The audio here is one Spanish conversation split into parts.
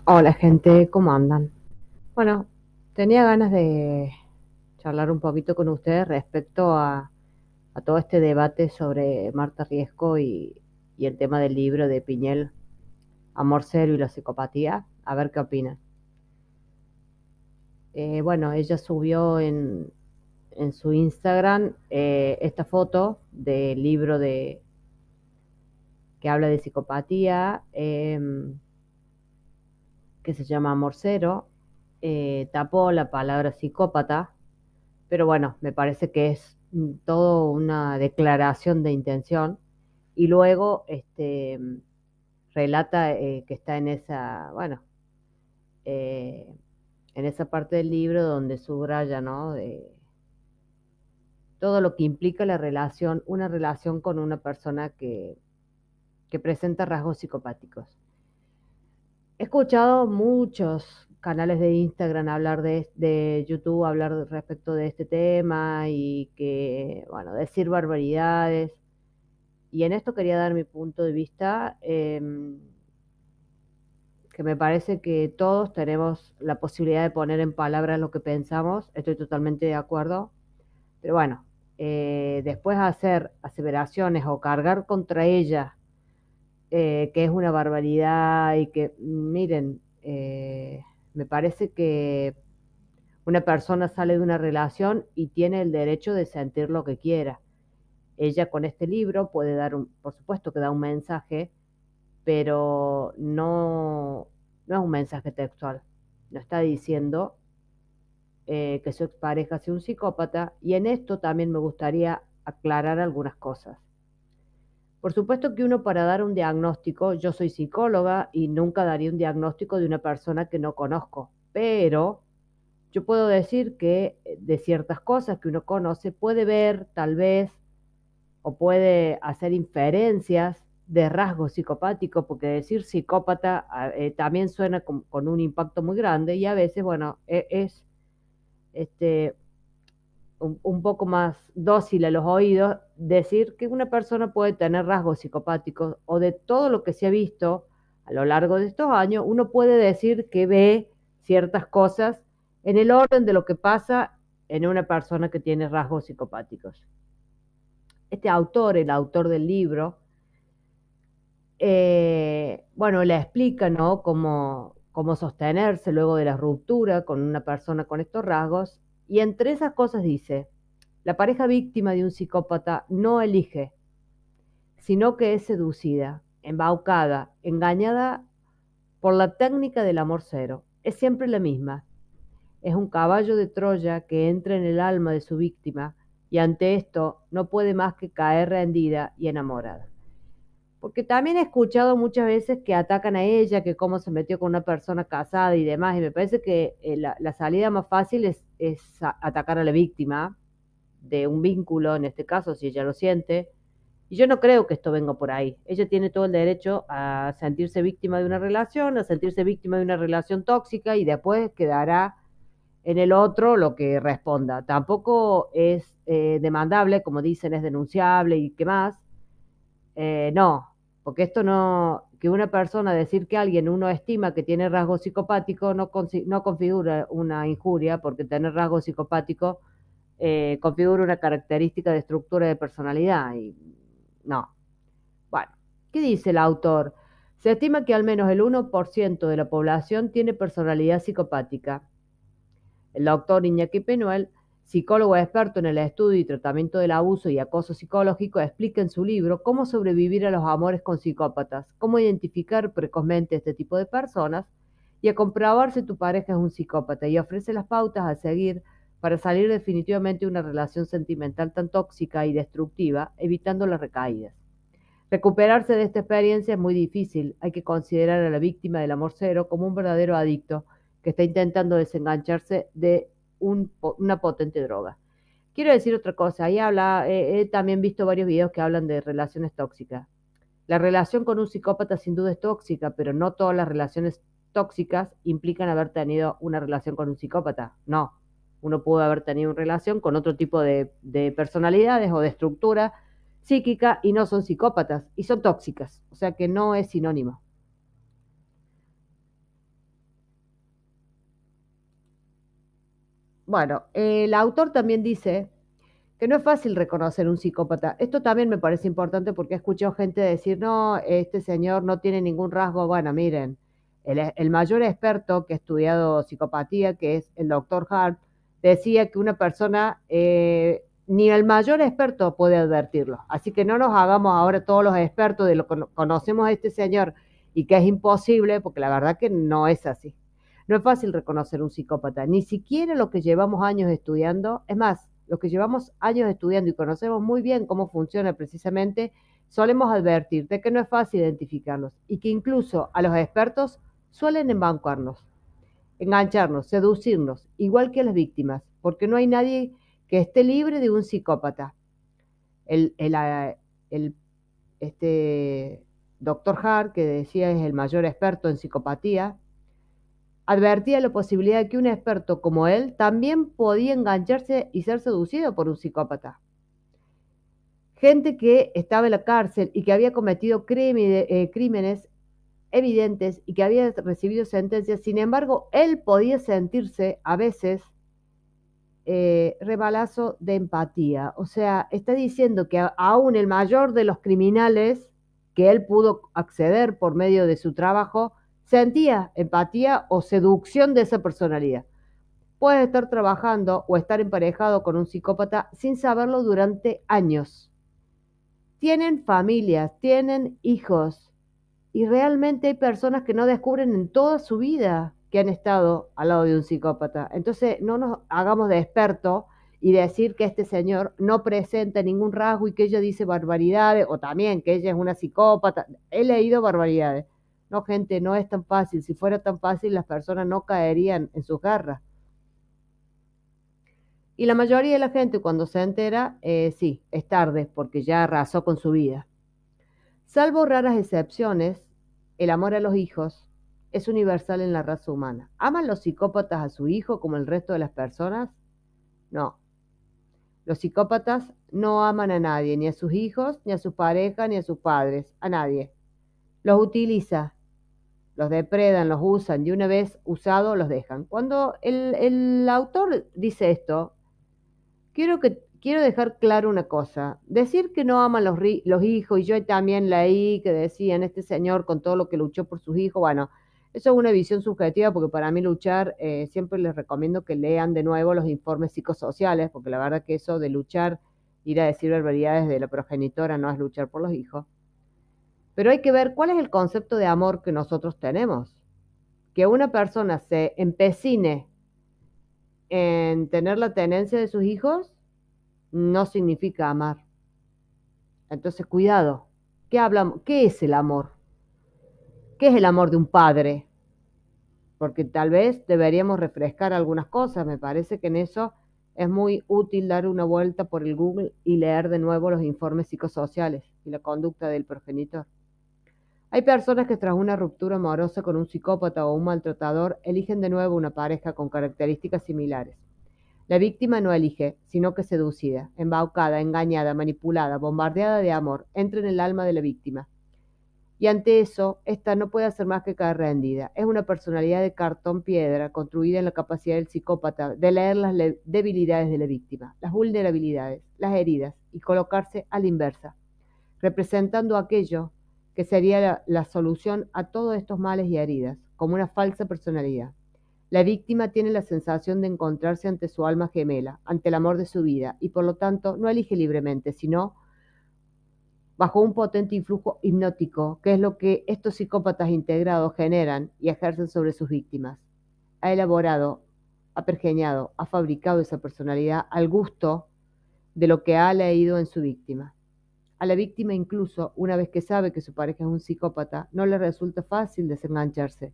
Hola gente, ¿cómo andan? Bueno, tenía ganas de charlar un poquito con ustedes respecto a todo este debate sobre Marta Riesco y el tema del libro de Piñel, Amor Cero y la psicopatía. A ver qué opinan. Bueno, ella subió en su Instagram esta foto del libro que habla de psicopatía, que se llama Amor Cero. Tapó la palabra psicópata. Pero bueno, me parece que es todo una declaración de intención. Y luego relata que está en esa, bueno, eh, en esa parte del libro donde subraya, ¿no? De todo lo que implica la relación, una relación con una persona que presenta rasgos psicopáticos. He escuchado muchos canales de Instagram hablar de YouTube, hablar respecto de este tema y que, bueno, decir barbaridades. Y en esto quería dar mi punto de vista, que me parece que todos tenemos la posibilidad de poner en palabras lo que pensamos, estoy totalmente de acuerdo, pero bueno, después hacer aseveraciones o cargar contra ella, que es una barbaridad y que, miren, me parece que una persona sale de una relación y tiene el derecho de sentir lo que quiera. Ella con este libro puede dar por supuesto que da un mensaje, pero no es un mensaje textual. No está diciendo que su expareja sea un psicópata, y en esto también me gustaría aclarar algunas cosas. Por supuesto que uno para dar un diagnóstico, yo soy psicóloga y nunca daría un diagnóstico de una persona que no conozco, pero yo puedo decir que de ciertas cosas que uno conoce puede ver tal vez o puede hacer inferencias de rasgos psicopáticos, porque decir psicópata también suena con un impacto muy grande y a veces, bueno, es este, un poco más dócil a los oídos decir que una persona puede tener rasgos psicopáticos o de todo lo que se ha visto a lo largo de estos años, uno puede decir que ve ciertas cosas en el orden de lo que pasa en una persona que tiene rasgos psicopáticos. Este autor, el autor del libro, bueno, le explica, ¿no? Cómo sostenerse luego de la ruptura con una persona con estos rasgos. Y entre esas cosas dice, la pareja víctima de un psicópata no elige, sino que es seducida, embaucada, engañada por la técnica del amor cero. Es siempre la misma. Es un caballo de Troya que entra en el alma de su víctima y ante esto no puede más que caer rendida y enamorada. Porque también he escuchado muchas veces que atacan a ella, que cómo se metió con una persona casada y demás, y me parece que la salida más fácil es atacar a la víctima de un vínculo, en este caso, si ella lo siente. Y yo no creo que esto venga por ahí. Ella tiene todo el derecho a sentirse víctima de una relación, a sentirse víctima de una relación tóxica y después quedará en el otro lo que responda. Tampoco es demandable, como dicen, es denunciable y qué más. No, porque esto no, que una persona decir que alguien uno estima que tiene rasgo psicopático no configura una injuria, porque tener rasgo psicopático configura una característica de estructura de personalidad y no. Bueno, ¿qué dice el autor? Se estima que al menos el 1% de la población tiene personalidad psicopática. El doctor Iñaki Penuel, psicólogo experto en el estudio y tratamiento del abuso y acoso psicológico, explica en su libro cómo sobrevivir a los amores con psicópatas, cómo identificar precozmente este tipo de personas y a comprobar si tu pareja es un psicópata, y ofrece las pautas a seguir para salir definitivamente de una relación sentimental tan tóxica y destructiva, evitando las recaídas. Recuperarse de esta experiencia es muy difícil. Hay que considerar a la víctima del amor cero como un verdadero adicto que está intentando desengancharse de una potente droga. Quiero decir otra cosa. Ahí habla, he también visto varios videos que hablan de relaciones tóxicas. La relación con un psicópata sin duda es tóxica, pero no todas las relaciones tóxicas implican haber tenido una relación con un psicópata. No. Uno pudo haber tenido una relación con otro tipo de personalidades o de estructura psíquica y no son psicópatas y son tóxicas. O sea que no es sinónimo. Bueno, el autor también dice que no es fácil reconocer un psicópata. Esto también me parece importante porque he escuchado gente decir, no, este señor no tiene ningún rasgo. Bueno, miren, el mayor experto que ha estudiado psicopatía, que es el doctor Hart, decía que una persona, ni el mayor experto puede advertirlo. Así que no nos hagamos ahora todos los expertos de lo que conocemos a este señor y que es imposible, porque la verdad que no es así. No es fácil reconocer un psicópata, ni siquiera lo que llevamos años estudiando. Es más, los que llevamos años estudiando y conocemos muy bien cómo funciona precisamente, solemos advertir de que no es fácil identificarlos y que incluso a los expertos suelen embancarnos, engancharnos, seducirnos, igual que a las víctimas, porque no hay nadie que esté libre de un psicópata. El este doctor Hart, que decía es el mayor experto en psicopatía, advertía la posibilidad de que un experto como él también podía engancharse y ser seducido por un psicópata. Gente que estaba en la cárcel y que había cometido crímenes evidentes y que había recibido sentencias, sin embargo, él podía sentirse a veces rebalazo de empatía. O sea, está diciendo que aún el mayor de los criminales que él pudo acceder por medio de su trabajo, sentía empatía o seducción de esa personalidad. Puedes estar trabajando o estar emparejado con un psicópata sin saberlo durante años. Tienen familias, tienen hijos y realmente hay personas que no descubren en toda su vida que han estado al lado de un psicópata. Entonces, no nos hagamos de expertos y decir que este señor no presenta ningún rasgo y que ella dice barbaridades o también que ella es una psicópata. He leído barbaridades. No, gente, no es tan fácil. Si fuera tan fácil, las personas no caerían en sus garras. Y la mayoría de la gente cuando se entera, sí, es tarde porque ya arrasó con su vida. Salvo raras excepciones, el amor a los hijos es universal en la raza humana. ¿Aman los psicópatas a su hijo como el resto de las personas? No. Los psicópatas no aman a nadie, ni a sus hijos, ni a sus parejas, ni a sus padres, a nadie. Los utiliza, los depredan, los usan y una vez usados los dejan. Cuando el autor dice esto, quiero dejar claro una cosa. Decir que no aman los hijos, y yo también leí que decían este señor con todo lo que luchó por sus hijos, bueno, eso es una visión subjetiva porque para mí luchar, siempre les recomiendo que lean de nuevo los informes psicosociales, porque la verdad que eso de luchar, ir a decir barbaridades de la progenitora no es luchar por los hijos. Pero hay que ver cuál es el concepto de amor que nosotros tenemos. Que una persona se empecine en tener la tenencia de sus hijos no significa amar. Entonces, cuidado. ¿Qué hablamos? ¿Qué es el amor? ¿Qué es el amor de un padre? Porque tal vez deberíamos refrescar algunas cosas. Me parece que en eso es muy útil dar una vuelta por el Google y leer de nuevo los informes psicosociales y la conducta del progenitor. Hay personas que tras una ruptura amorosa con un psicópata o un maltratador eligen de nuevo una pareja con características similares. La víctima no elige, sino que seducida, embaucada, engañada, manipulada, bombardeada de amor, entra en el alma de la víctima. Y ante eso, esta no puede hacer más que caer rendida. Es una personalidad de cartón piedra, construida en la capacidad del psicópata de leer las debilidades de la víctima, las vulnerabilidades, las heridas, y colocarse a la inversa, representando aquello que sería la solución a todos estos males y heridas, como una falsa personalidad. La víctima tiene la sensación de encontrarse ante su alma gemela, ante el amor de su vida, y por lo tanto no elige libremente, sino bajo un potente influjo hipnótico, que es lo que estos psicópatas integrados generan y ejercen sobre sus víctimas. Ha elaborado, ha pergeñado, ha fabricado esa personalidad al gusto de lo que ha leído en su víctima. A la víctima incluso, una vez que sabe que su pareja es un psicópata, no le resulta fácil desengancharse,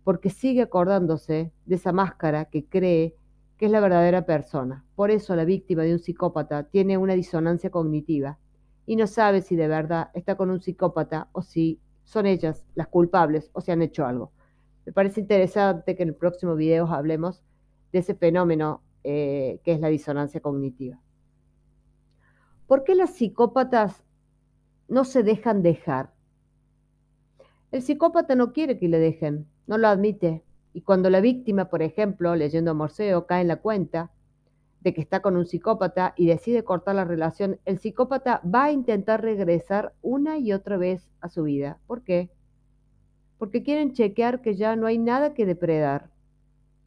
porque sigue acordándose de esa máscara que cree que es la verdadera persona. Por eso la víctima de un psicópata tiene una disonancia cognitiva y no sabe si de verdad está con un psicópata o si son ellas las culpables o si han hecho algo. Me parece interesante que en el próximo video hablemos de ese fenómeno que es la disonancia cognitiva. ¿Por qué las psicópatas no se dejan dejar? El psicópata no quiere que le dejen, no lo admite. Y cuando la víctima, por ejemplo, leyendo a Morceo, cae en la cuenta de que está con un psicópata y decide cortar la relación, el psicópata va a intentar regresar una y otra vez a su vida. ¿Por qué? Porque quieren chequear que ya no hay nada que depredar.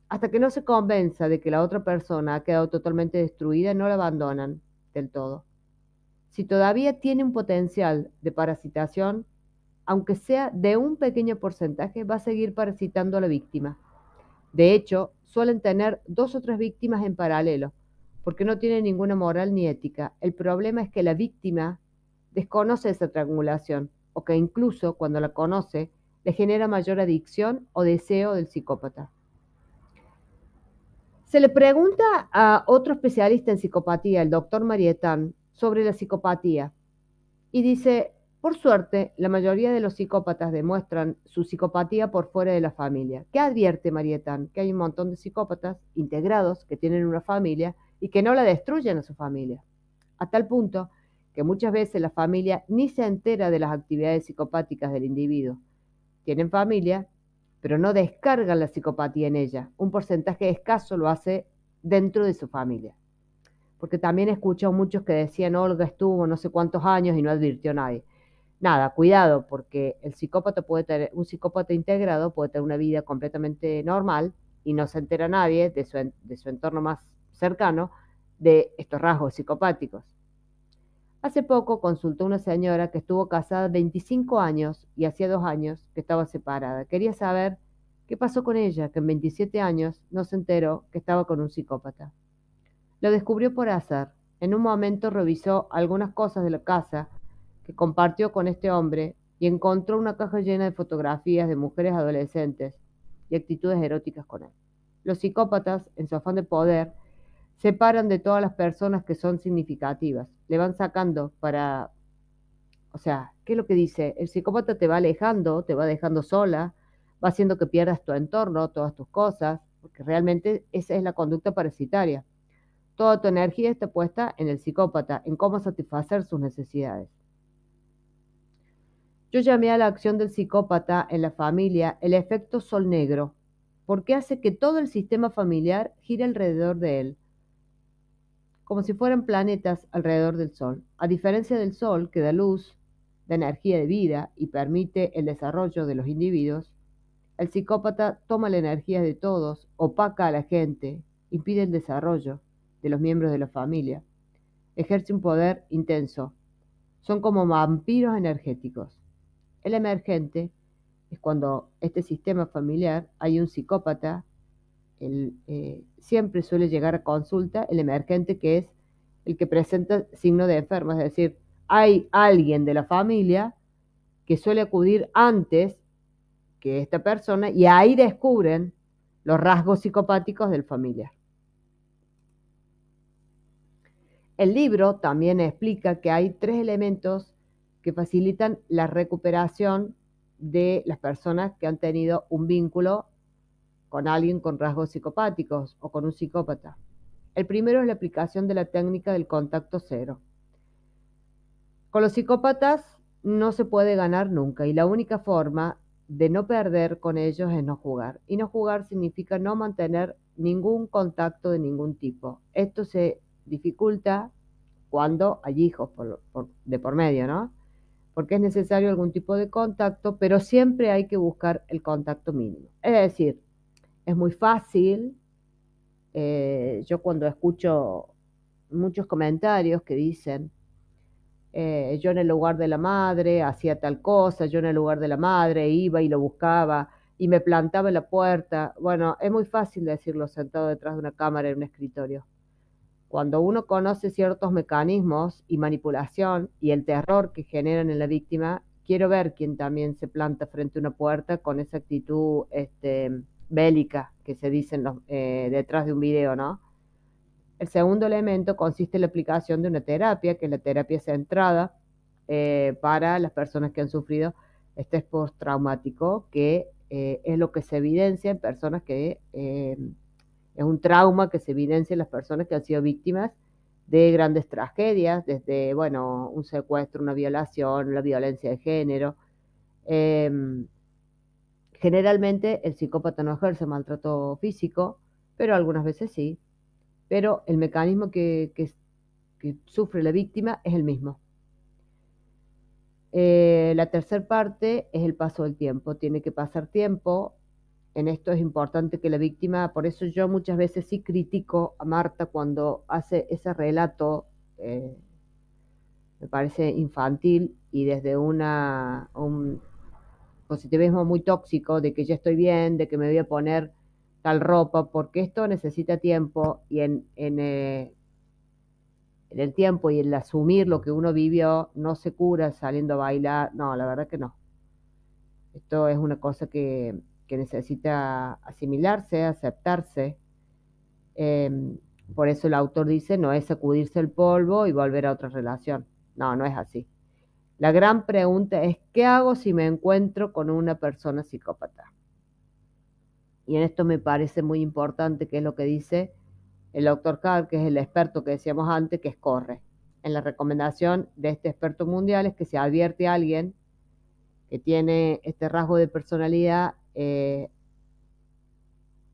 Hasta que no se convenza de que la otra persona ha quedado totalmente destruida, no la abandonan del todo. Si todavía tiene un potencial de parasitación, aunque sea de un pequeño porcentaje, va a seguir parasitando a la víctima. De hecho, suelen tener dos o tres víctimas en paralelo, porque no tienen ninguna moral ni ética. El problema es que la víctima desconoce esa triangulación, o que incluso cuando la conoce, le genera mayor adicción o deseo del psicópata. Se le pregunta a otro especialista en psicopatía, el doctor Marietán, sobre la psicopatía, y dice, por suerte, la mayoría de los psicópatas demuestran su psicopatía por fuera de la familia. ¿Qué advierte Marietán? Que hay un montón de psicópatas integrados que tienen una familia y que no la destruyen a su familia. A tal punto que muchas veces la familia ni se entera de las actividades psicopáticas del individuo. Tienen familia, pero no descargan la psicopatía en ella. Un porcentaje escaso lo hace dentro de su familia. Porque también he escuchado muchos que decían, Olga estuvo no sé cuántos años y no advirtió a nadie. Nada, cuidado, porque el psicópata puede tener, un psicópata integrado puede tener una vida completamente normal y no se entera nadie de su entorno más cercano de estos rasgos psicopáticos. Hace poco consultó una señora que estuvo casada 25 años y hacía 2 años que estaba separada. Quería saber qué pasó con ella, que en 27 años no se enteró que estaba con un psicópata. Lo descubrió por azar. En un momento revisó algunas cosas de la casa que compartió con este hombre y encontró una caja llena de fotografías de mujeres adolescentes y actitudes eróticas con él. Los psicópatas, en su afán de poder, separan de todas las personas que son significativas. Le van sacando para, o sea, ¿qué es lo que dice? El psicópata te va alejando, te va dejando sola, va haciendo que pierdas tu entorno, todas tus cosas, porque realmente esa es la conducta parasitaria. Toda tu energía está puesta en el psicópata, en cómo satisfacer sus necesidades. Yo llamé a la acción del psicópata en la familia el efecto sol negro, porque hace que todo el sistema familiar gire alrededor de él, como si fueran planetas alrededor del Sol. A diferencia del Sol, que da luz, da energía de vida y permite el desarrollo de los individuos, el psicópata toma la energía de todos, opaca a la gente, impide el desarrollo de los miembros de la familia, ejerce un poder intenso. Son como vampiros energéticos. El emergente es cuando este sistema familiar hay un psicópata, siempre suele llegar a consulta el emergente que es el que presenta signo de enfermo, es decir, hay alguien de la familia que suele acudir antes que esta persona y ahí descubren los rasgos psicopáticos del familiar. El libro también explica que hay 3 elementos que facilitan la recuperación de las personas que han tenido un vínculo con alguien con rasgos psicopáticos o con un psicópata. El primero es la aplicación de la técnica del contacto cero. Con los psicópatas no se puede ganar nunca y la única forma de no perder con ellos es no jugar. Y no jugar significa no mantener ningún contacto de ningún tipo. Esto se dificulta cuando hay hijos de por medio, ¿no? Porque es necesario algún tipo de contacto, pero siempre hay que buscar el contacto mínimo. Es decir, es muy fácil. Yo cuando escucho muchos comentarios que dicen, yo en el lugar de la madre hacía tal cosa, yo en el lugar de la madre iba y lo buscaba y me plantaba en la puerta. Bueno, es muy fácil decirlo sentado detrás de una cámara en un escritorio. Cuando uno conoce ciertos mecanismos y manipulación y el terror que generan en la víctima, quiero ver quién también se planta frente a una puerta con esa actitud bélica que se dice detrás de un video, ¿no? El segundo elemento consiste en la aplicación de una terapia, que es la terapia centrada para las personas que han sufrido estrés postraumático, que es lo que se evidencia en personas que es un trauma que se evidencia en las personas que han sido víctimas de grandes tragedias, desde, bueno, un secuestro, una violación, la violencia de género. Eh, Generalmente el psicópata no ejerce maltrato físico, pero algunas veces sí. Pero el mecanismo que sufre la víctima es el mismo. La tercera parte es el paso del tiempo. Tiene que pasar tiempo. En esto es importante que la víctima, por eso yo muchas veces sí critico a Marta cuando hace ese relato, eh, me parece infantil y desde un positivismo muy tóxico de que ya estoy bien, de que me voy a poner tal ropa, porque esto necesita tiempo y en el tiempo y el asumir lo que uno vivió no se cura saliendo a bailar, no, la verdad que no. Esto es una cosa que necesita asimilarse, aceptarse. eh, por eso el autor dice, no es sacudirse el polvo y volver a otra relación. No, no es así. La gran pregunta es, ¿qué hago si me encuentro con una persona psicópata? Y en esto me parece muy importante, que es lo que dice el doctor Carr, que es el experto que decíamos antes, que es corre. En la recomendación de este experto mundial es que se advierte a alguien que tiene este rasgo de personalidad,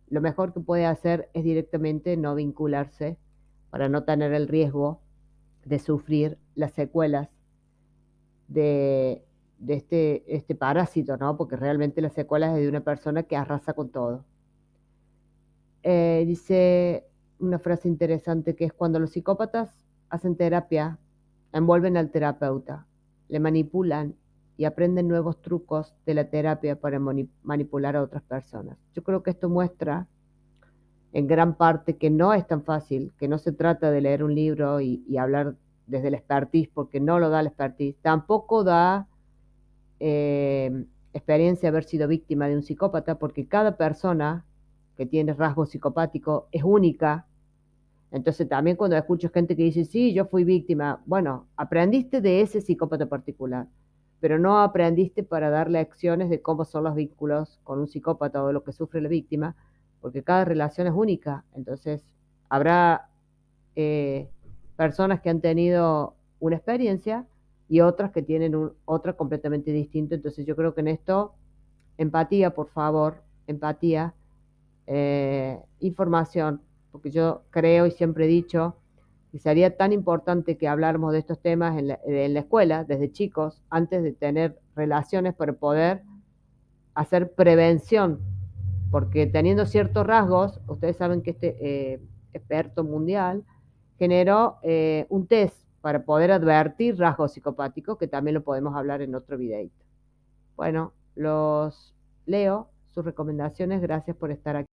lo mejor que puede hacer es directamente no vincularse para no tener el riesgo de sufrir las secuelas de, de este parásito, ¿no? Porque realmente las secuelas es de una persona que arrasa con todo. Dice una frase interesante que es cuando los psicópatas hacen terapia, envuelven al terapeuta, le manipulan y aprenden nuevos trucos de la terapia para manipular a otras personas. Yo creo que esto muestra en gran parte que no es tan fácil, que no se trata de leer un libro y hablar desde el expertise, porque no lo da el expertise, tampoco da experiencia haber sido víctima de un psicópata, porque cada persona que tiene rasgo psicopático es única. Entonces también cuando escucho gente que dice, sí, yo fui víctima, bueno, aprendiste de ese psicópata particular, pero no aprendiste para dar lecciones de cómo son los vínculos con un psicópata o de lo que sufre la víctima, porque cada relación es única. Entonces habrá eh, personas que han tenido una experiencia y otras que tienen otra completamente distinta. Entonces yo creo que en esto, empatía, por favor, empatía, información, porque yo creo y siempre he dicho que sería tan importante que habláramos de estos temas en la escuela, desde chicos, antes de tener relaciones para poder hacer prevención, porque teniendo ciertos rasgos, ustedes saben que este experto mundial generó un test para poder advertir rasgos psicopáticos, que también lo podemos hablar en otro videito. Bueno, los leo, sus recomendaciones, gracias por estar aquí.